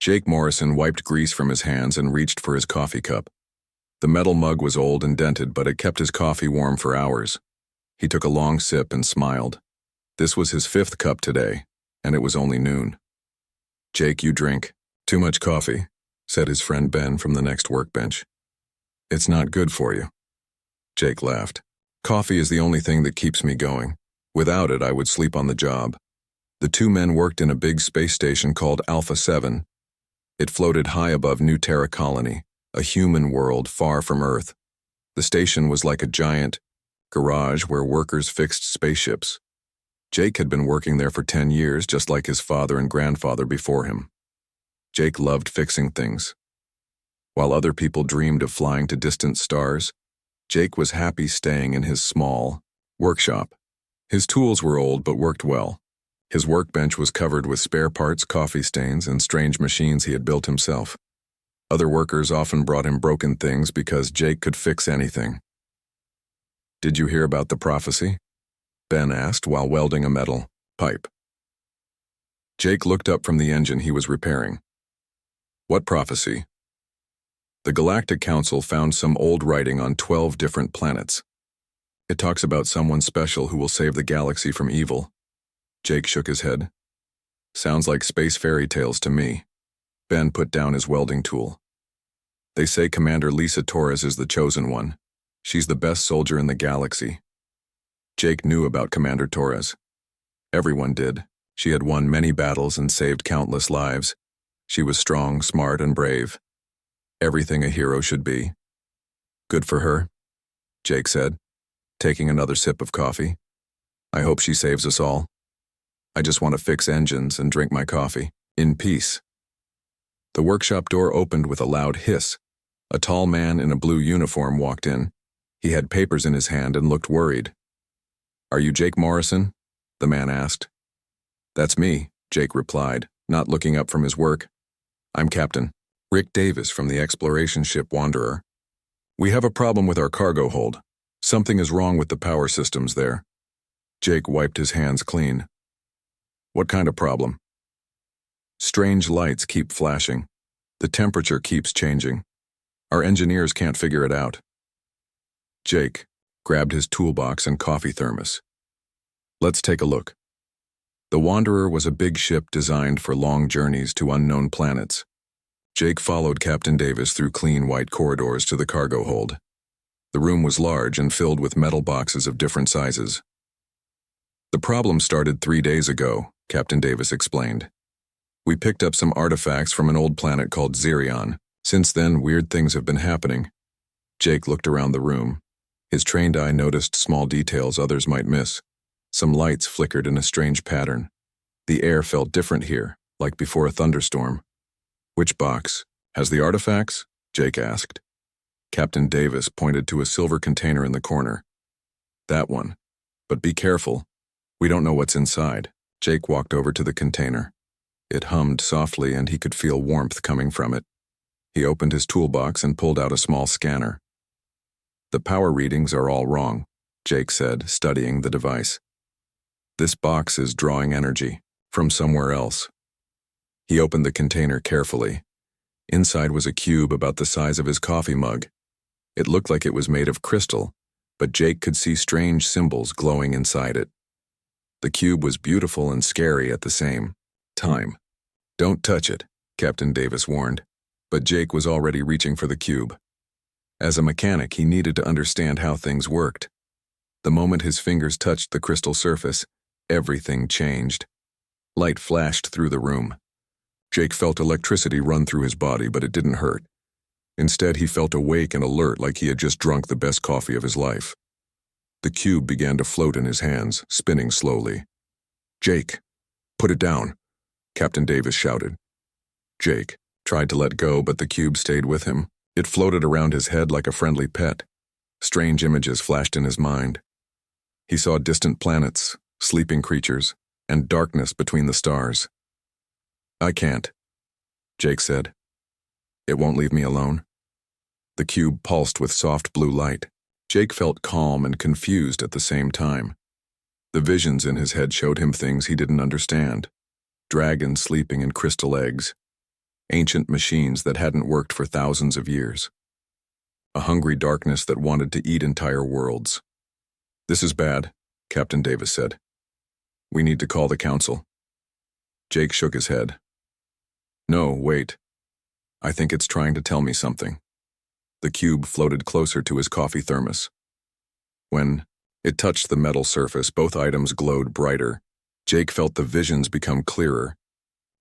Jake Morrison wiped grease from his hands and reached for his coffee cup. The metal mug was old and dented, but it kept his coffee warm for hours. He took a long sip and smiled. This was his 5th cup today, and it was only noon. "Jake, you drink too much coffee," said his friend Ben from the next workbench. "It's not good for you." Jake laughed. "Coffee is the only thing that keeps me going. Without it, I would sleep on the job." The two men worked in a big space station called Alpha 7. It floated high above New Terra Colony, a human world far from Earth. The station was like a giant garage where workers fixed spaceships. Jake had been working there for 10 years, just like his father and grandfather before him. Jake loved fixing things. While other people dreamed of flying to distant stars, Jake was happy staying in his small workshop. His tools were old but worked well. His workbench was covered with spare parts, coffee stains, and strange machines he had built himself. Other workers often brought him broken things because Jake could fix anything. "Did you hear about the prophecy?" Ben asked while welding a metal pipe. Jake looked up from the engine he was repairing. "What prophecy?" "The Galactic Council found some old writing on 12 different planets. It talks about someone special who will save the galaxy from evil." Jake shook his head. "Sounds like space fairy tales to me." Ben put down his welding tool. "They say Commander Lisa Torres is the chosen one. She's the best soldier in the galaxy." Jake knew about Commander Torres. Everyone did. She had won many battles and saved countless lives. She was strong, smart, and brave. Everything a hero should be. "Good for her," Jake said, taking another sip of coffee. "I hope she saves us all. I just want to fix engines and drink my coffee in peace." The workshop door opened with a loud hiss. A tall man in a blue uniform walked in. He had papers in his hand and looked worried. "Are you Jake Morrison?" the man asked. "That's me," Jake replied, not looking up from his work. "I'm Captain Rick Davis from the exploration ship Wanderer. We have a problem with our cargo hold. Something is wrong with the power systems there." Jake wiped his hands clean. "What kind of problem?" "Strange lights keep flashing. The temperature keeps changing. Our engineers can't figure it out." Jake grabbed his toolbox and coffee thermos. "Let's take a look." The Wanderer was a big ship designed for long journeys to unknown planets. Jake followed Captain Davis through clean white corridors to the cargo hold. The room was large and filled with metal boxes of different sizes. "The problem started 3 days ago," Captain Davis explained. "We picked up some artifacts from an old planet called Xerion. Since then, weird things have been happening." Jake looked around the room. His trained eye noticed small details others might miss. Some lights flickered in a strange pattern. The air felt different here, like before a thunderstorm. "Which box has the artifacts?" Jake asked. Captain Davis pointed to a silver container in the corner. "That one. But be careful. We don't know what's inside." Jake walked over to the container. It hummed softly and he could feel warmth coming from it. He opened his toolbox and pulled out a small scanner. "The power readings are all wrong," Jake said, studying the device. "This box is drawing energy from somewhere else." He opened the container carefully. Inside was a cube about the size of his coffee mug. It looked like it was made of crystal, but Jake could see strange symbols glowing inside it. The cube was beautiful and scary at the same time. "Don't touch it," Captain Davis warned, but Jake was already reaching for the cube. As a mechanic, he needed to understand how things worked. The moment his fingers touched the crystal surface, everything changed. Light flashed through the room. Jake felt electricity run through his body, but it didn't hurt. Instead, he felt awake and alert like he had just drunk the best coffee of his life. The cube began to float in his hands, spinning slowly. "Jake, put it down," Captain Davis shouted. Jake tried to let go, but the cube stayed with him. It floated around his head like a friendly pet. Strange images flashed in his mind. He saw distant planets, sleeping creatures, and darkness between the stars. "I can't," Jake said. "It won't leave me alone." The cube pulsed with soft blue light. Jake felt calm and confused at the same time. The visions in his head showed him things he didn't understand. Dragons sleeping in crystal eggs. ancient machines that hadn't worked for thousands of years. A hungry darkness that wanted to eat entire worlds. "This is bad," Captain Davis said. "We need to call the council." Jake shook his head. "No, wait. I think it's trying to tell me something." The cube floated closer to his coffee thermos. When it touched the metal surface, both items glowed brighter. Jake felt the visions become clearer.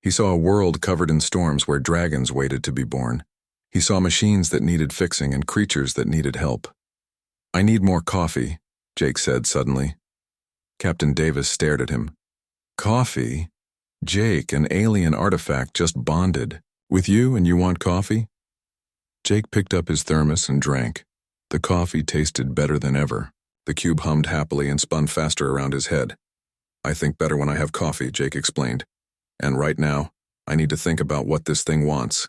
He saw a world covered in storms where dragons waited to be born. He saw machines that needed fixing and creatures that needed help. "I need more coffee," Jake said suddenly. Captain Davis stared at him. "Coffee? Jake, an alien artifact just bonded with you and you want coffee?" Jake picked up his thermos and drank. The coffee tasted better than ever. The cube hummed happily and spun faster around his head. "I think better when I have coffee," Jake explained. "And right now, I need to think about what this thing wants."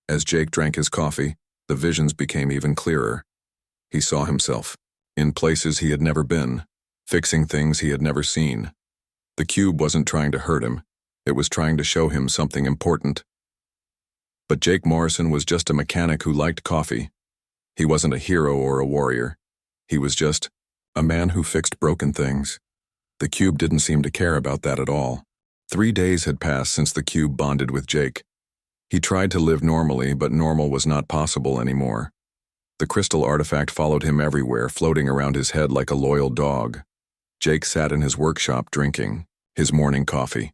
As Jake drank his coffee, the visions became even clearer. He saw himself in places he had never been, fixing things he had never seen. The cube wasn't trying to hurt him. It was trying to show him something important. But Jake Morrison was just a mechanic who liked coffee. He wasn't a hero or a warrior. He was just a man who fixed broken things. The cube didn't seem to care about that at all. 3 days had passed since the cube bonded with Jake. He tried to live normally, but normal was not possible anymore. The crystal artifact followed him everywhere, floating around his head like a loyal dog. Jake sat in his workshop drinking his morning coffee.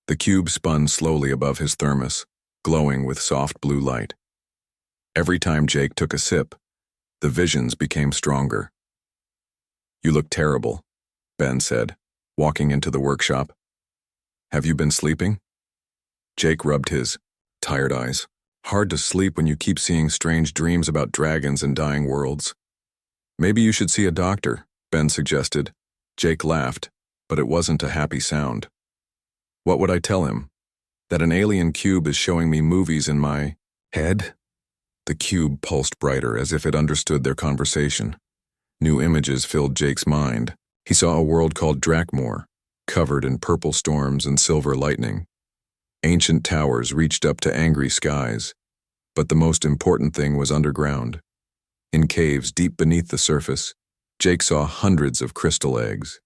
The cube spun slowly above his thermos, glowing with soft blue light. Every time Jake took a sip, the visions became stronger. "You look terrible," Ben said, walking into the workshop. "Have you been sleeping?" Jake rubbed his tired eyes. "Hard to sleep when you keep seeing strange dreams about dragons and dying worlds." "Maybe you should see a doctor," Ben suggested. Jake laughed, but it wasn't a happy sound. "What would I tell him? That an alien cube is showing me movies in my head?" The cube pulsed brighter, as if it understood their conversation. New images filled Jake's mind. He saw a world called Drakmor, covered in purple storms and silver lightning. Ancient towers reached up to angry skies, but the most important thing was underground. In caves deep beneath the surface, Jake saw hundreds of crystal eggs.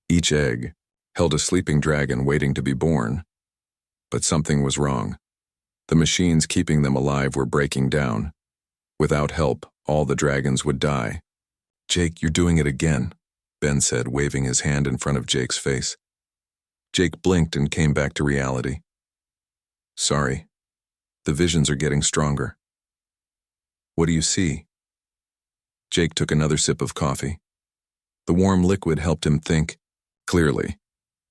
Each egg held a sleeping dragon waiting to be born. But something was wrong. The machines keeping them alive were breaking down. Without help, all the dragons would die. "Jake, you're doing it again," Ben said, waving his hand in front of Jake's face. Jake blinked and came back to reality. "Sorry. The visions are getting stronger." "What do you see?" Jake took another sip of coffee. The warm liquid helped him think clearly.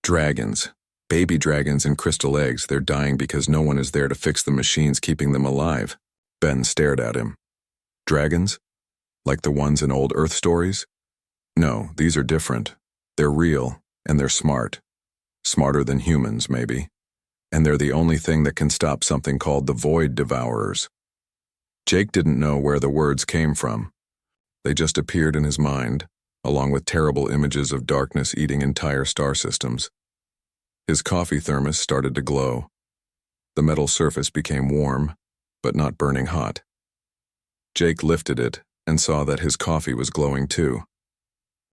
Dragons. Baby dragons and crystal eggs, they're dying because no one is there to fix the machines keeping them alive. Ben stared at him. "Dragons? Like the ones in old Earth stories?" "No, these are different. They're real, and they're smart. Smarter than humans, maybe. And they're the only thing that can stop something called the Void Devourers." Jake didn't know where the words came from. They just appeared in his mind, along with terrible images of darkness eating entire star systems. His coffee thermos started to glow. The metal surface became warm, but not burning hot. Jake lifted it and saw that his coffee was glowing too.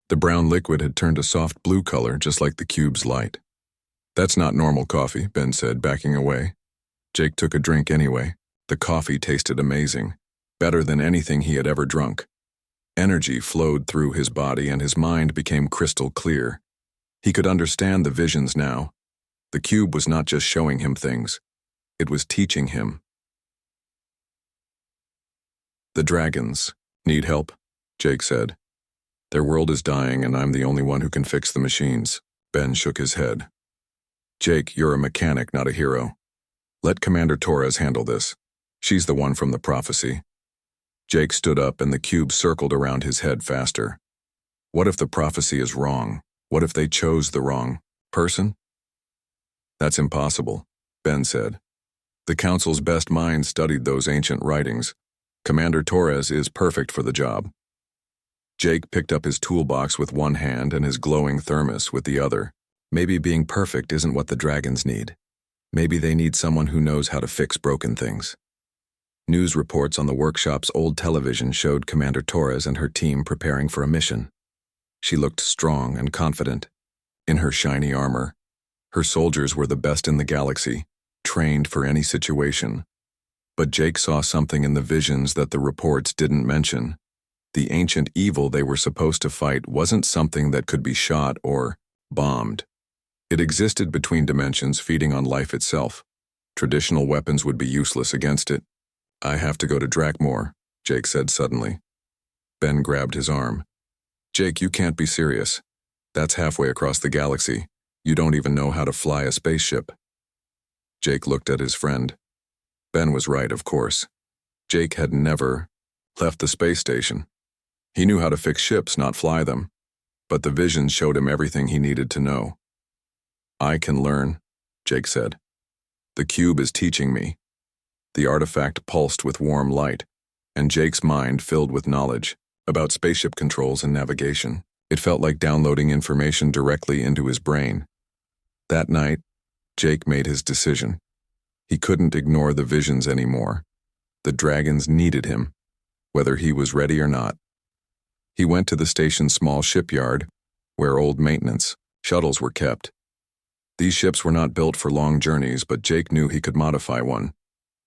The brown liquid had turned a soft blue color, just like the cube's light. "That's not normal coffee," Ben said, backing away. Jake took a drink anyway. The coffee tasted amazing, better than anything he had ever drunk. Energy flowed through his body and his mind became crystal clear. He could understand the visions now. The cube was not just showing him things. It was teaching him. "The dragons need help," Jake said. "Their world is dying and I'm the only one who can fix the machines." Ben shook his head. "Jake, you're a mechanic, not a hero. Let Commander Torres handle this. She's the one from the prophecy." Jake stood up and the cube circled around his head faster. "What if the prophecy is wrong? What if they chose the wrong person?" "That's impossible," Ben said. "The Council's best minds studied those ancient writings. Commander Torres is perfect for the job." Jake picked up his toolbox with one hand and his glowing thermos with the other. Maybe being perfect isn't what the dragons need. Maybe they need someone who knows how to fix broken things. News reports on the workshop's old television showed Commander Torres and her team preparing for a mission. She looked strong and confident. In her shiny armor, her soldiers were the best in the galaxy, trained for any situation. But Jake saw something in the visions that the reports didn't mention. The ancient evil they were supposed to fight wasn't something that could be shot or bombed. It existed between dimensions, feeding on life itself. Traditional weapons would be useless against it. "I have to go to Drakmore," Jake said suddenly. Ben grabbed his arm. "Jake, you can't be serious. That's halfway across the galaxy. You don't even know how to fly a spaceship." Jake looked at his friend. Ben was right, of course. Jake had never left the space station. He knew how to fix ships, not fly them. But the visions showed him everything he needed to know. "I can learn," Jake said. "The cube is teaching me." The artifact pulsed with warm light, and Jake's mind filled with knowledge about spaceship controls and navigation. It felt like downloading information directly into his brain. That night, Jake made his decision. He couldn't ignore the visions anymore. The dragons needed him, whether he was ready or not. He went to the station's small shipyard, where old maintenance shuttles were kept. These ships were not built for long journeys, but Jake knew he could modify one.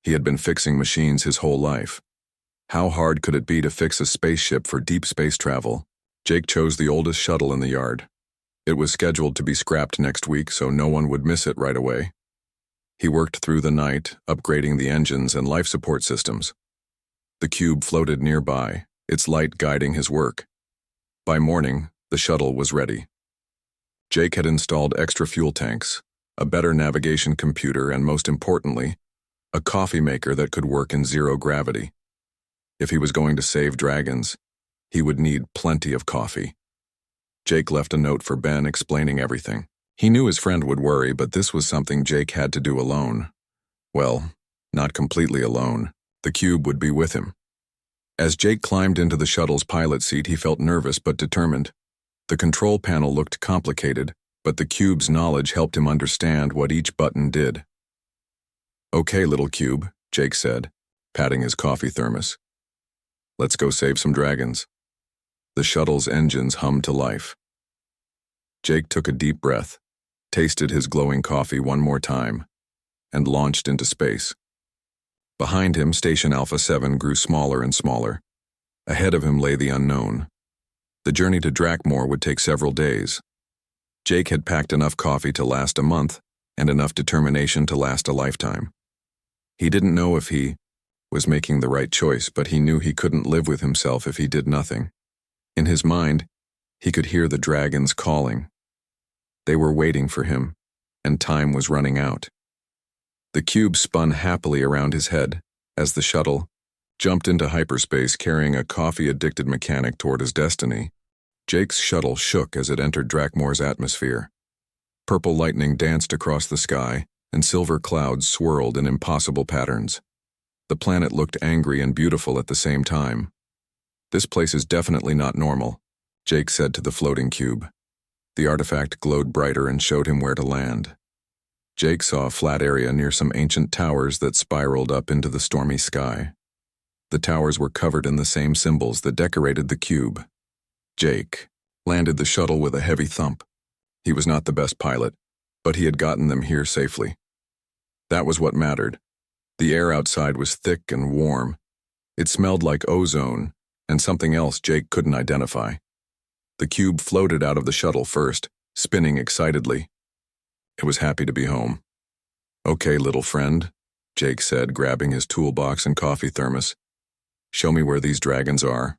He had been fixing machines his whole life. How hard could it be to fix a spaceship for deep space travel? Jake chose the oldest shuttle in the yard. It was scheduled to be scrapped next week, so no one would miss it right away. He worked through the night, upgrading the engines and life support systems. The cube floated nearby, its light guiding his work. By morning, the shuttle was ready. Jake had installed extra fuel tanks, a better navigation computer, and most importantly, a coffee maker that could work in zero gravity. If he was going to save dragons, he would need plenty of coffee. Jake left a note for Ben explaining everything. He knew his friend would worry, but this was something Jake had to do alone. Well, not completely alone. The cube would be with him. As Jake climbed into the shuttle's pilot seat, he felt nervous but determined. The control panel looked complicated, but the cube's knowledge helped him understand what each button did. "Okay, little cube," Jake said, patting his coffee thermos. "Let's go save some dragons." The shuttle's engines hummed to life. Jake took a deep breath, tasted his glowing coffee one more time, and launched into space. Behind him, Station Alpha 7 grew smaller and smaller. Ahead of him lay the unknown. The journey to Drakmore would take several days. Jake had packed enough coffee to last a month and enough determination to last a lifetime. He didn't know if he was making the right choice, but he knew he couldn't live with himself if he did nothing. In his mind, he could hear the dragons calling. They were waiting for him, and time was running out. The cube spun happily around his head as the shuttle jumped into hyperspace carrying a coffee-addicted mechanic toward his destiny. Jake's shuttle shook as it entered Drakmore's atmosphere. Purple lightning danced across the sky, and silver clouds swirled in impossible patterns. The planet looked angry and beautiful at the same time. "This place is definitely not normal," Jake said to the floating cube. The artifact glowed brighter and showed him where to land. Jake saw a flat area near some ancient towers that spiraled up into the stormy sky. The towers were covered in the same symbols that decorated the cube. Jake landed the shuttle with a heavy thump. He was not the best pilot, but he had gotten them here safely. That was what mattered. The air outside was thick and warm. It smelled like ozone and something else Jake couldn't identify. The cube floated out of the shuttle first, spinning excitedly. It was happy to be home. "Okay, little friend," Jake said, grabbing his toolbox and coffee thermos. "Show me where these dragons are."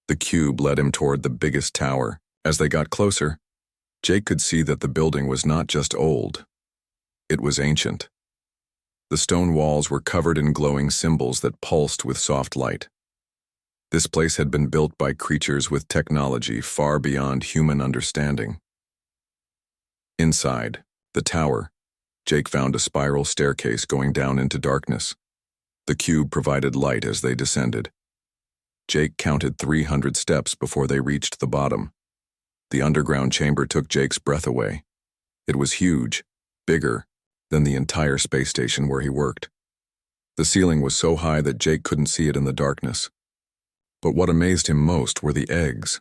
The cube led him toward the biggest tower. As they got closer, Jake could see that the building was not just old. It was ancient. The stone walls were covered in glowing symbols that pulsed with soft light. This place had been built by creatures with technology far beyond human understanding. Inside the tower, Jake found a spiral staircase going down into darkness. The cube provided light as they descended. Jake counted 300 steps before they reached the bottom. The underground chamber took Jake's breath away. It was huge, bigger, than the entire space station where he worked. The ceiling was so high that Jake couldn't see it in the darkness. But what amazed him most were the eggs.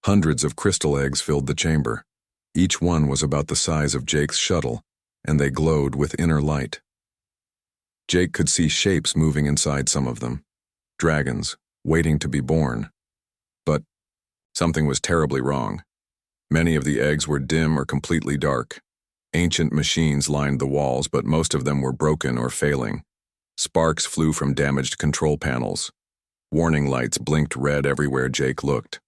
Hundreds of crystal eggs filled the chamber. Each one was about the size of Jake's shuttle, and they glowed with inner light. Jake could see shapes moving inside some of them. Dragons, waiting to be born. But something was terribly wrong. Many of the eggs were dim or completely dark. Ancient machines lined the walls, but most of them were broken or failing. Sparks flew from damaged control panels. Warning lights blinked red everywhere Jake looked.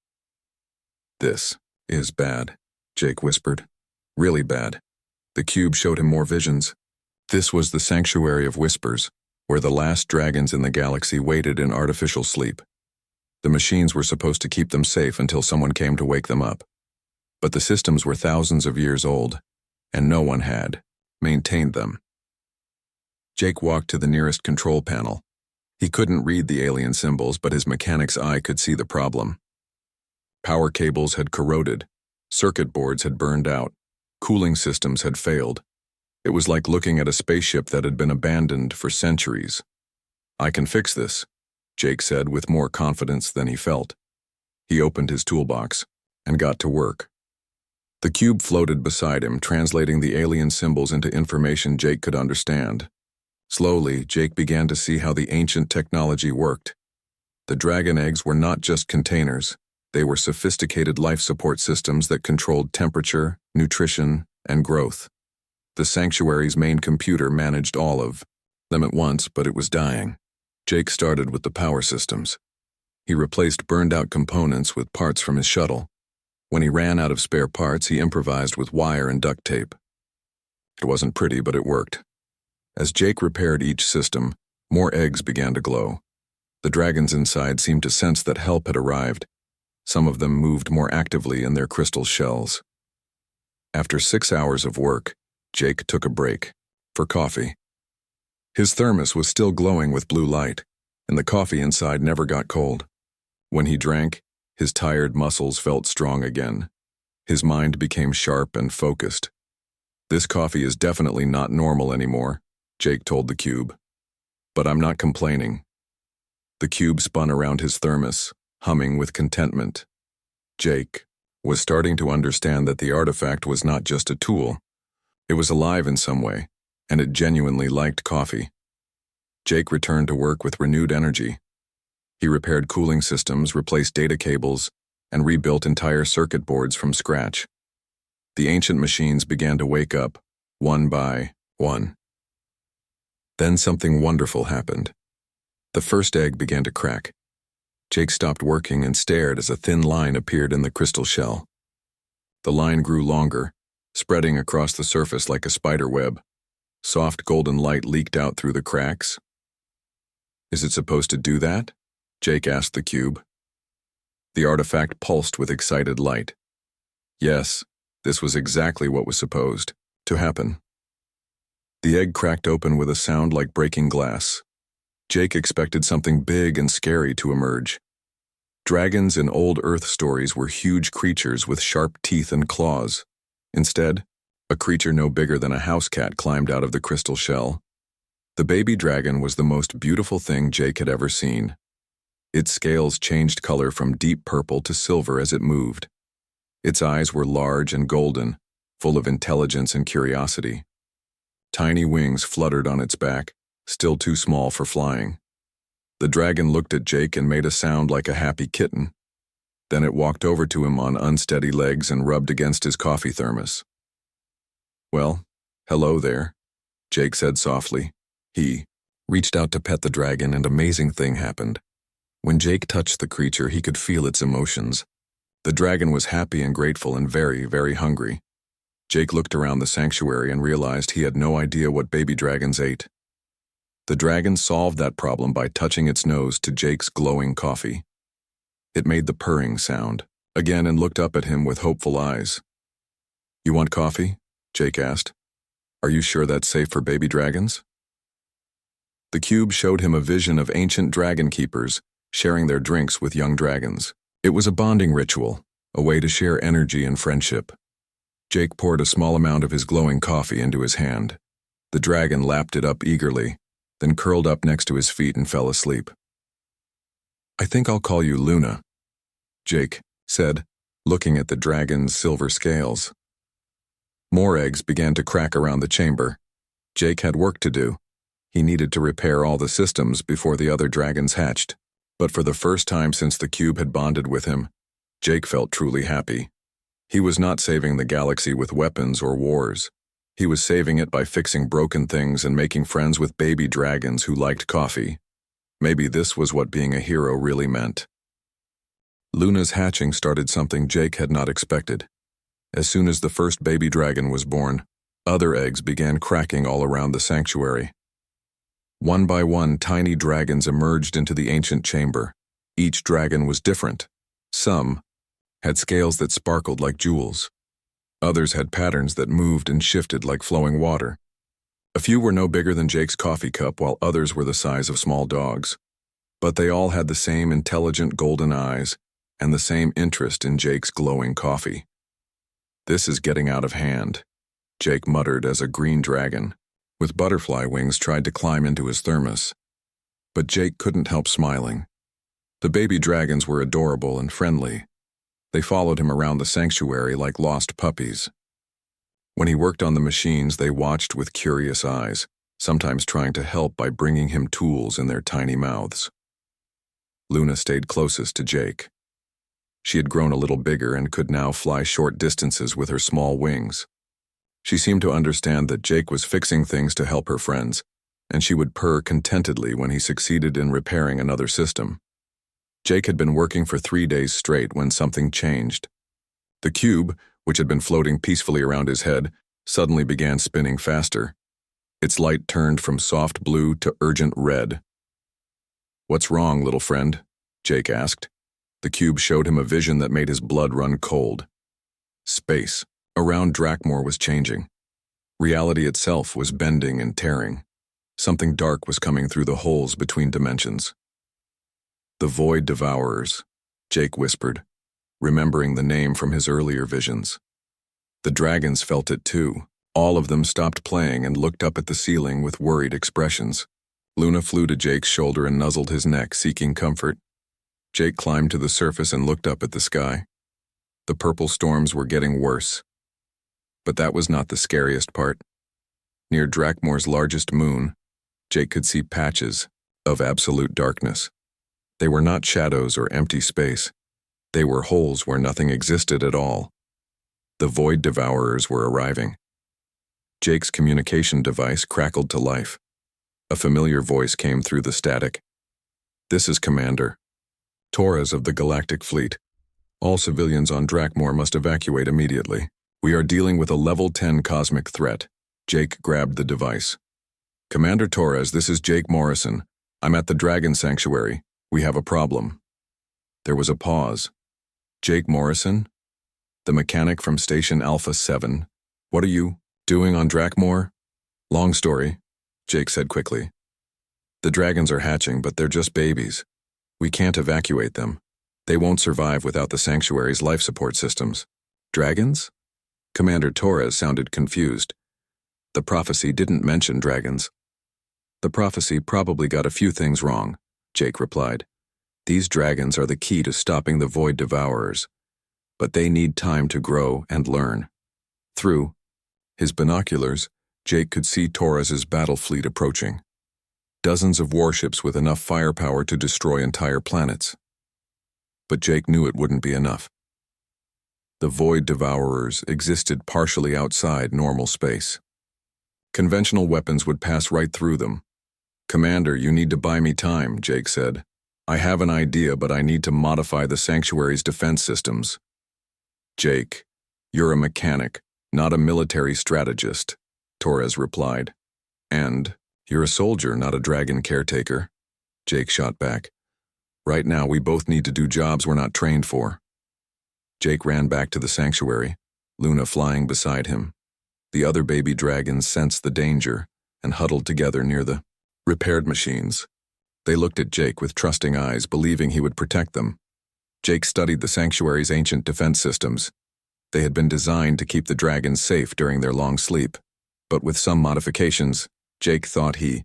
"This is bad," Jake whispered. "Really bad." The cube showed him more visions. This was the Sanctuary of Whispers, where the last dragons in the galaxy waited in artificial sleep. The machines were supposed to keep them safe until someone came to wake them up. But the systems were thousands of years old, and no one had maintained them. Jake walked to the nearest control panel. He couldn't read the alien symbols, but his mechanic's eye could see the problem. Power cables had corroded, circuit boards had burned out, cooling systems had failed. It was like looking at a spaceship that had been abandoned for centuries. "I can fix this," Jake said with more confidence than he felt. He opened his toolbox and got to work. The cube floated beside him, translating the alien symbols into information Jake could understand. Slowly, Jake began to see how the ancient technology worked. The dragon eggs were not just containers. They were sophisticated life support systems that controlled temperature, nutrition, and growth. The sanctuary's main computer managed all of them at once, but it was dying. Jake started with the power systems. He replaced burned-out components with parts from his shuttle. When he ran out of spare parts, he improvised with wire and duct tape. It wasn't pretty, but it worked. As Jake repaired each system, more eggs began to glow. The dragons inside seemed to sense that help had arrived. Some of them moved more actively in their crystal shells. After 6 hours of work, Jake took a break for coffee. His thermos was still glowing with blue light, and the coffee inside never got cold. When he drank, his tired muscles felt strong again. His mind became sharp and focused. "This coffee is definitely not normal anymore," Jake told the cube. "But I'm not complaining." The cube spun around his thermos, humming with contentment. Jake was starting to understand that the artifact was not just a tool. It was alive in some way, and it genuinely liked coffee. Jake returned to work with renewed energy. He repaired cooling systems, replaced data cables, and rebuilt entire circuit boards from scratch. The ancient machines began to wake up, one by one. Then something wonderful happened. The first egg began to crack. Jake stopped working and stared as a thin line appeared in the crystal shell. The line grew longer, spreading across the surface like a spider web. Soft golden light leaked out through the cracks. "Is it supposed to do that?" Jake asked the cube. The artifact pulsed with excited light. Yes, this was exactly what was supposed to happen. The egg cracked open with a sound like breaking glass. Jake expected something big and scary to emerge. Dragons in old Earth stories were huge creatures with sharp teeth and claws. Instead, a creature no bigger than a house cat climbed out of the crystal shell. The baby dragon was the most beautiful thing Jake had ever seen. Its scales changed color from deep purple to silver as it moved. Its eyes were large and golden, full of intelligence and curiosity. Tiny wings fluttered on its back, still too small for flying. The dragon looked at Jake and made a sound like a happy kitten. Then it walked over to him on unsteady legs and rubbed against his coffee thermos. "Well, hello there," Jake said softly. He reached out to pet the dragon, and an amazing thing happened. When Jake touched the creature, he could feel its emotions. The dragon was happy and grateful and very, very hungry. Jake looked around the sanctuary and realized he had no idea what baby dragons ate. The dragon solved that problem by touching its nose to Jake's glowing coffee. It made the purring sound again and looked up at him with hopeful eyes. "You want coffee?" Jake asked. "Are you sure that's safe for baby dragons?" The cube showed him a vision of ancient dragon keepers sharing their drinks with young dragons. It was a bonding ritual, a way to share energy and friendship. Jake poured a small amount of his glowing coffee into his hand. The dragon lapped it up eagerly, then curled up next to his feet and fell asleep. "I think I'll call you Luna," Jake said, looking at the dragon's silver scales. More eggs began to crack around the chamber. Jake had work to do. He needed to repair all the systems before the other dragons hatched. But for the first time since the cube had bonded with him, Jake felt truly happy. He was not saving the galaxy with weapons or wars. He was saving it by fixing broken things and making friends with baby dragons who liked coffee. Maybe this was what being a hero really meant. Luna's hatching started something Jake had not expected. As soon as the first baby dragon was born, other eggs began cracking all around the sanctuary. One by one, tiny dragons emerged into the ancient chamber. Each dragon was different. Some had scales that sparkled like jewels. Others had patterns that moved and shifted like flowing water. A few were no bigger than Jake's coffee cup, while others were the size of small dogs. But they all had the same intelligent golden eyes and the same interest in Jake's glowing coffee. "This is getting out of hand," Jake muttered as a green dragon with butterfly wings tried to climb into his thermos. But Jake couldn't help smiling. The baby dragons were adorable and friendly. They followed him around the sanctuary like lost puppies. When he worked on the machines, they watched with curious eyes, sometimes trying to help by bringing him tools in their tiny mouths. Luna stayed closest to Jake. She had grown a little bigger and could now fly short distances with her small wings. She seemed to understand that Jake was fixing things to help her friends, and she would purr contentedly when he succeeded in repairing another system. Jake had been working for 3 days straight when something changed. The cube, which had been floating peacefully around his head, suddenly began spinning faster. Its light turned from soft blue to urgent red. "What's wrong, little friend?" Jake asked. The cube showed him a vision that made his blood run cold. Space around Drakmor was changing. Reality itself was bending and tearing. Something dark was coming through the holes between dimensions. "The Void Devourers," Jake whispered, remembering the name from his earlier visions. The dragons felt it too. All of them stopped playing and looked up at the ceiling with worried expressions. Luna flew to Jake's shoulder and nuzzled his neck, seeking comfort. Jake climbed to the surface and looked up at the sky. The purple storms were getting worse. But that was not the scariest part. Near Drakmor's largest moon, Jake could see patches of absolute darkness. They were not shadows or empty space. They were holes where nothing existed at all. The Void Devourers were arriving. Jake's communication device crackled to life. A familiar voice came through the static. "This is Commander Torres of the Galactic Fleet. All civilians on Drakmor must evacuate immediately. We are dealing with a level 10 cosmic threat." Jake grabbed the device. "Commander Torres, this is Jake Morrison. I'm at the Dragon Sanctuary. We have a problem." There was a pause. "Jake Morrison? The mechanic from Station Alpha 7. What are you doing on Drakmor?" "Long story," Jake said quickly. "The dragons are hatching, but they're just babies. We can't evacuate them. They won't survive without the sanctuary's life support systems." "Dragons?" Commander Torres sounded confused. "The prophecy didn't mention dragons." "The prophecy probably got a few things wrong," Jake replied. "These dragons are the key to stopping the Void Devourers, but they need time to grow and learn." Through his binoculars, Jake could see Torres's battle fleet approaching. Dozens of warships with enough firepower to destroy entire planets. But Jake knew it wouldn't be enough. The Void Devourers existed partially outside normal space. Conventional weapons would pass right through them. "Commander, you need to buy me time," Jake said. "I have an idea, but I need to modify the sanctuary's defense systems." "Jake, you're a mechanic, not a military strategist," Torres replied. "And you're a soldier, not a dragon caretaker," Jake shot back. "Right now, we both need to do jobs we're not trained for." Jake ran back to the sanctuary, Luna flying beside him. The other baby dragons sensed the danger and huddled together near the repaired machines. They looked at Jake with trusting eyes, believing he would protect them. Jake studied the sanctuary's ancient defense systems. They had been designed to keep the dragons safe during their long sleep. but with some modifications, Jake thought he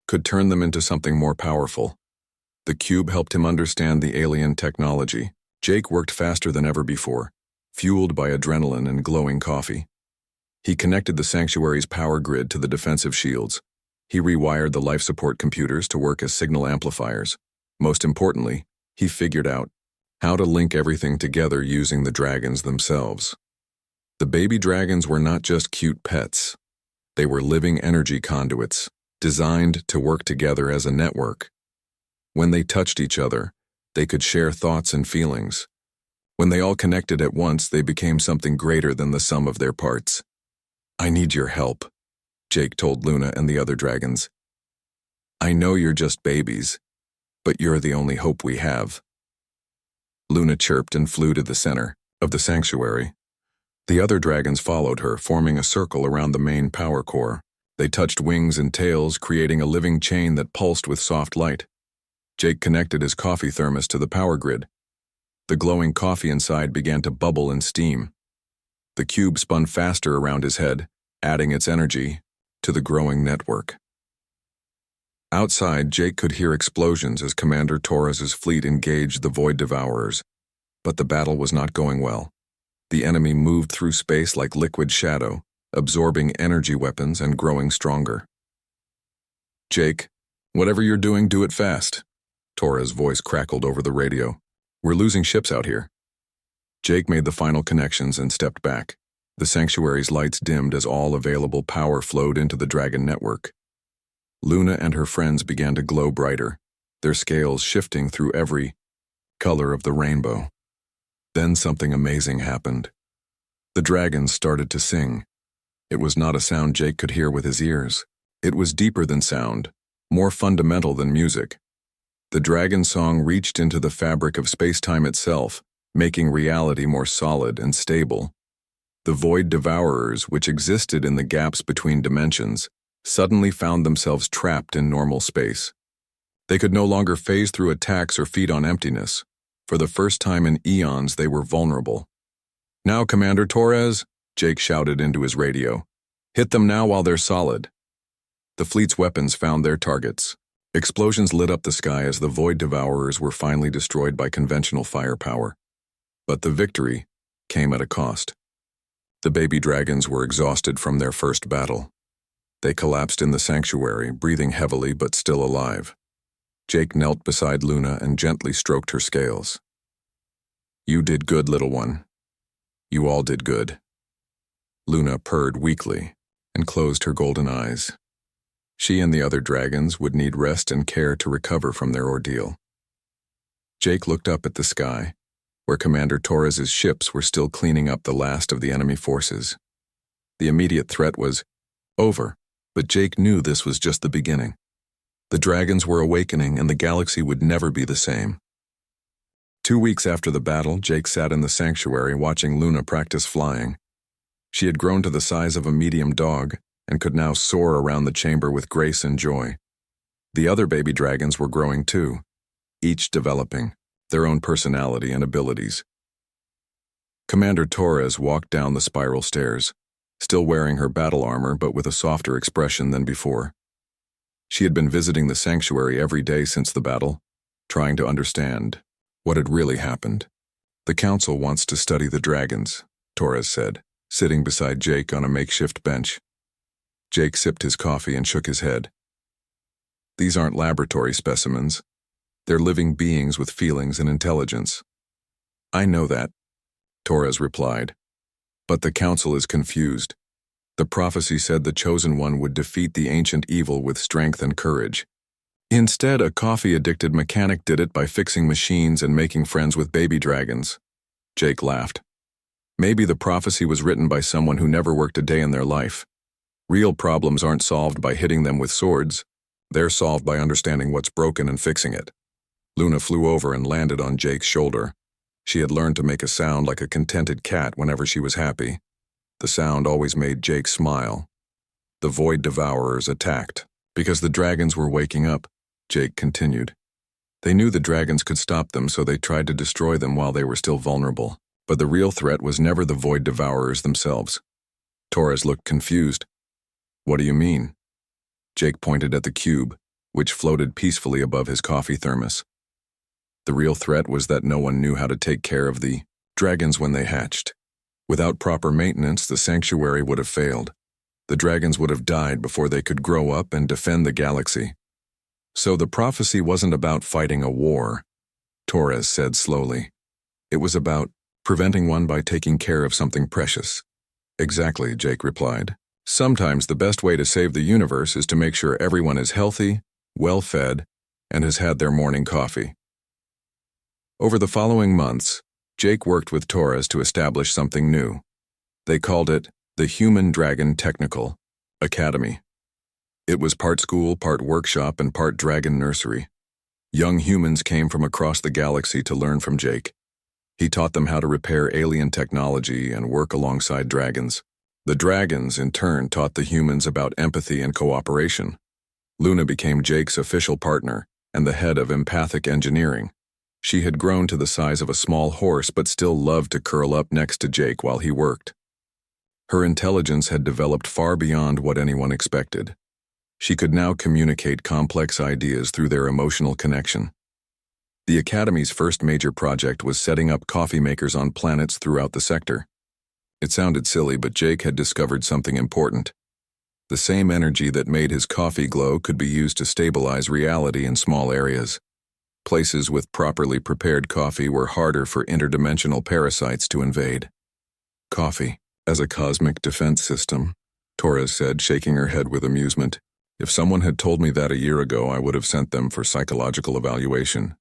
could turn them into something more powerful. The cube helped him understand the alien technology. Jake worked faster than ever before, fueled by adrenaline and glowing coffee. He connected the sanctuary's power grid to the defensive shields. He rewired the life support computers to work as signal amplifiers. Most importantly, he figured out how to link everything together using the dragons themselves. The baby dragons were not just cute pets. They were living energy conduits, designed to work together as a network. When they touched each other, they could share thoughts and feelings. When they all connected at once, they became something greater than the sum of their parts. "I need your help," Jake told Luna and the other dragons. "I know you're just babies, but you're the only hope we have." Luna chirped and flew to the center of the sanctuary. The other dragons followed her, forming a circle around the main power core. They touched wings and tails, creating a living chain that pulsed with soft light. Jake connected his coffee thermos to the power grid. The glowing coffee inside began to bubble and steam. The cube spun faster around his head, adding its energy to the growing network. Outside, Jake could hear explosions as Commander Torres's fleet engaged the Void Devourers. But the battle was not going well. The enemy moved through space like liquid shadow, absorbing energy weapons and growing stronger. "Jake, whatever you're doing, do it fast," Torres' voice crackled over the radio. "We're losing ships out here." Jake made the final connections and stepped back. The sanctuary's lights dimmed as all available power flowed into the Dragon network. Luna and her friends began to glow brighter, their scales shifting through every color of the rainbow. Then something amazing happened. The dragons started to sing. It was not a sound Jake could hear with his ears. It was deeper than sound, more fundamental than music. The dragon song reached into the fabric of space-time itself, making reality more solid and stable. The Void Devourers, which existed in the gaps between dimensions, suddenly found themselves trapped in normal space. They could no longer phase through attacks or feed on emptiness. For the first time in eons, they were vulnerable. "Now, Commander Torres," Jake shouted into his radio. "Hit them now while they're solid." The fleet's weapons found their targets. Explosions lit up the sky as the Void Devourers were finally destroyed by conventional firepower. But the victory came at a cost. The baby dragons were exhausted from their first battle. They collapsed in the sanctuary, breathing heavily but still alive. Jake knelt beside Luna and gently stroked her scales. "You did good, little one. You all did good." Luna purred weakly and closed her golden eyes. She and the other dragons would need rest and care to recover from their ordeal. Jake looked up at the sky, where Commander Torres's ships were still cleaning up the last of the enemy forces. The immediate threat was over, but Jake knew this was just the beginning. The dragons were awakening, and the galaxy would never be the same. 2 weeks after the battle, Jake sat in the sanctuary watching Luna practice flying. She had grown to the size of a medium dog and could now soar around the chamber with grace and joy. The other baby dragons were growing too, each developing their own personality and abilities. Commander Torres walked down the spiral stairs, still wearing her battle armor but with a softer expression than before. She had been visiting the sanctuary every day since the battle, trying to understand what had really happened. "The council wants to study the dragons," Torres said, sitting beside Jake on a makeshift bench. Jake sipped his coffee and shook his head. "These aren't laboratory specimens. They're living beings with feelings and intelligence." "I know that," Torres replied. "But the council is confused. The prophecy said the Chosen One would defeat the ancient evil with strength and courage. Instead, a coffee-addicted mechanic did it by fixing machines and making friends with baby dragons." Jake laughed. "Maybe the prophecy was written by someone who never worked a day in their life. Real problems aren't solved by hitting them with swords. They're solved by understanding what's broken and fixing it." Luna flew over and landed on Jake's shoulder. She had learned to make a sound like a contented cat whenever she was happy. The sound always made Jake smile. The Void Devourers attacked. Because the dragons were waking up, Jake continued. They knew the dragons could stop them, so they tried to destroy them while they were still vulnerable. But the real threat was never the Void Devourers themselves. Torres looked confused. What do you mean? Jake pointed at the cube, which floated peacefully above his coffee thermos. The real threat was that no one knew how to take care of the dragons when they hatched. Without proper maintenance, the sanctuary would have failed. The dragons would have died before they could grow up and defend the galaxy. So the prophecy wasn't about fighting a war, Torres said slowly. It was about preventing one by taking care of something precious. Exactly, Jake replied. Sometimes the best way to save the universe is to make sure everyone is healthy, well-fed, and has had their morning coffee. Over the following months, Jake worked with Torres to establish something new. They called it the Human Dragon Technical Academy. It was part school, part workshop, and part dragon nursery. Young humans came from across the galaxy to learn from Jake. He taught them how to repair alien technology and work alongside dragons. The dragons, in turn, taught the humans about empathy and cooperation. Luna became Jake's official partner and the head of empathic engineering. She had grown to the size of a small horse but still loved to curl up next to Jake while he worked. Her intelligence had developed far beyond what anyone expected. She could now communicate complex ideas through their emotional connection. The Academy's first major project was setting up coffee makers on planets throughout the sector. It sounded silly, but Jake had discovered something important. The same energy that made his coffee glow could be used to stabilize reality in small areas. Places with properly prepared coffee were harder for interdimensional parasites to invade. Coffee, as a cosmic defense system, Torres said, shaking her head with amusement. If someone had told me that a year ago, I would have sent them for psychological evaluation.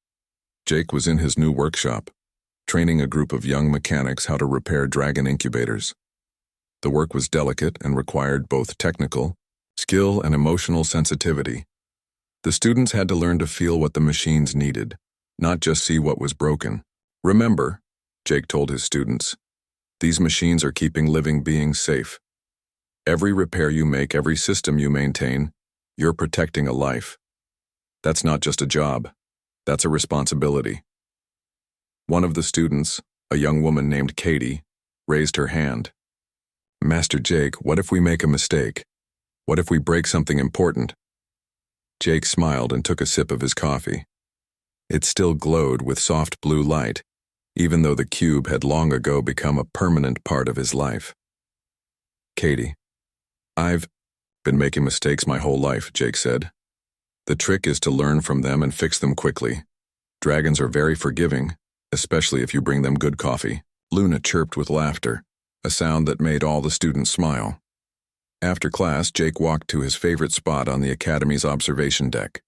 Jake was in his new workshop, training a group of young mechanics how to repair dragon incubators. The work was delicate and required both technical skill and emotional sensitivity. The students had to learn to feel what the machines needed, not just see what was broken. Remember, Jake told his students, these machines are keeping living beings safe. Every repair you make, every system you maintain, you're protecting a life. That's not just a job. That's a responsibility. One of the students, a young woman named Katie, raised her hand. Master Jake, what if we make a mistake? What if we break something important? Jake smiled and took a sip of his coffee. It still glowed with soft blue light, even though the cube had long ago become a permanent part of his life. Katie, I've been making mistakes my whole life, Jake said. The trick is to learn from them and fix them quickly. Dragons are very forgiving, especially if you bring them good coffee. Luna chirped with laughter, a sound that made all the students smile. After class, Jake walked to his favorite spot on the Academy's observation deck.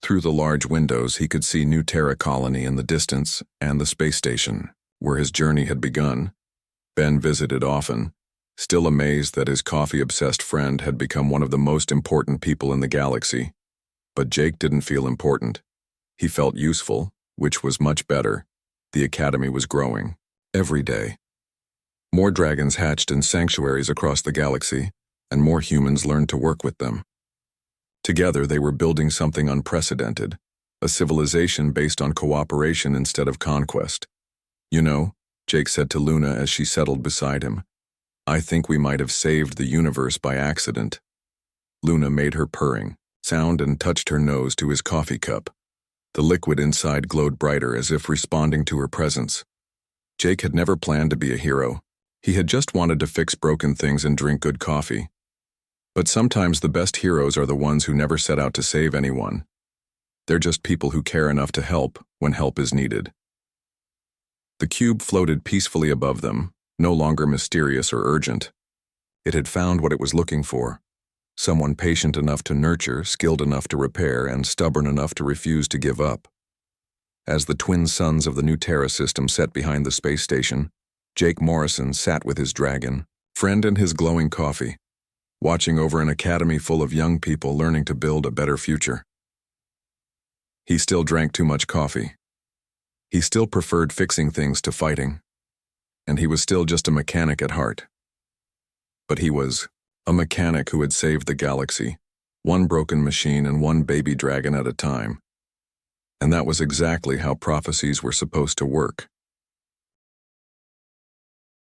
Through the large windows, he could see New Terra Colony in the distance and the space station, where his journey had begun. Ben visited often, still amazed that his coffee-obsessed friend had become one of the most important people in the galaxy. But Jake didn't feel important. He felt useful, which was much better. The Academy was growing, every day. More dragons hatched in sanctuaries across the galaxy, and more humans learned to work with them. Together, they were building something unprecedented, a civilization based on cooperation instead of conquest. You know, Jake said to Luna as she settled beside him, I think we might have saved the universe by accident. Luna made her purring sound and touched her nose to his coffee cup. The liquid inside glowed brighter as if responding to her presence. Jake had never planned to be a hero. He had just wanted to fix broken things and drink good coffee. But sometimes the best heroes are the ones who never set out to save anyone. They're just people who care enough to help when help is needed. The cube floated peacefully above them, no longer mysterious or urgent. It had found what it was looking for. Someone patient enough to nurture, skilled enough to repair, and stubborn enough to refuse to give up. As the twin suns of the New Terra system set behind the space station, Jake Morrison sat with his dragon, friend and his glowing coffee, watching over an academy full of young people learning to build a better future. He still drank too much coffee. He still preferred fixing things to fighting. And he was still just a mechanic at heart. But he was a mechanic who had saved the galaxy, one broken machine and one baby dragon at a time. And that was exactly how prophecies were supposed to work.